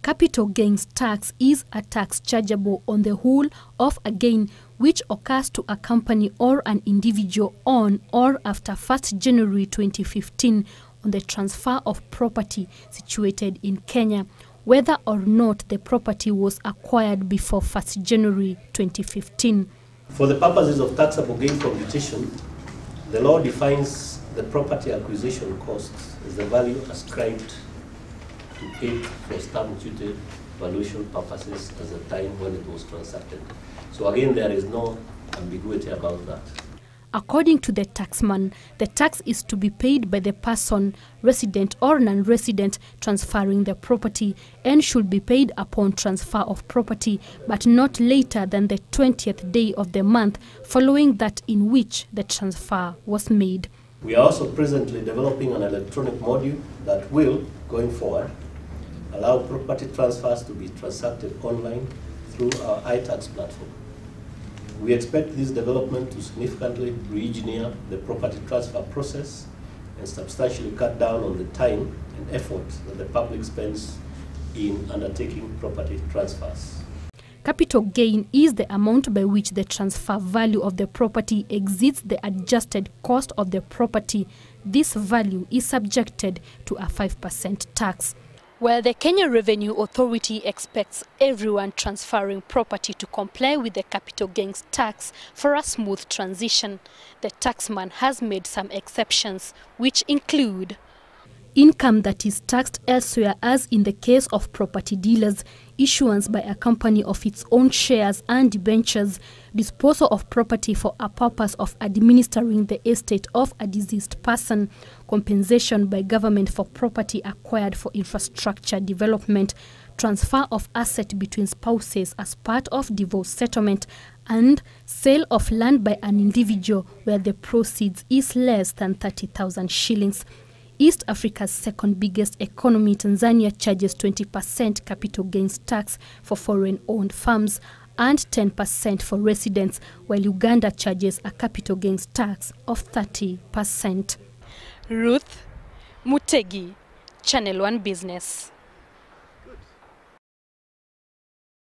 Capital gains tax is a tax chargeable on the whole of a gain which occurs to a company or an individual on or after 1st January 2015 on the transfer of property situated in Kenya, whether or not the property was acquired before 1st January 2015. For the purposes of taxable gain computation, the law defines the property acquisition cost as the value ascribed to pay for stamp duty valuation purposes as the time when it was transacted. So again, there is no ambiguity about that. According to the taxman, the tax is to be paid by the person, resident or non-resident, transferring the property and should be paid upon transfer of property, but not later than the 20th day of the month following that in which the transfer was made. We are also presently developing an electronic module that will, going forward, allow property transfers to be transacted online through our iTax platform. We expect this development to significantly re-engineer the property transfer process and substantially cut down on the time and effort that the public spends in undertaking property transfers. Capital gain is the amount by which the transfer value of the property exceeds the adjusted cost of the property. This value is subjected to a 5% tax. While the Kenya Revenue Authority expects everyone transferring property to comply with the capital gains tax for a smooth transition, the taxman has made some exceptions, which include income that is taxed elsewhere, as in the case of property dealers, issuance by a company of its own shares and debentures, disposal of property for a purpose of administering the estate of a deceased person, compensation by government for property acquired for infrastructure development, transfer of asset between spouses as part of divorce settlement, and sale of land by an individual where the proceeds is less than 30,000 shillings. East Africa's second biggest economy, Tanzania, charges 20% capital gains tax for foreign-owned firms and 10% for residents, while Uganda charges a capital gains tax of 30%. Ruth Mutegi, Channel 1 Business.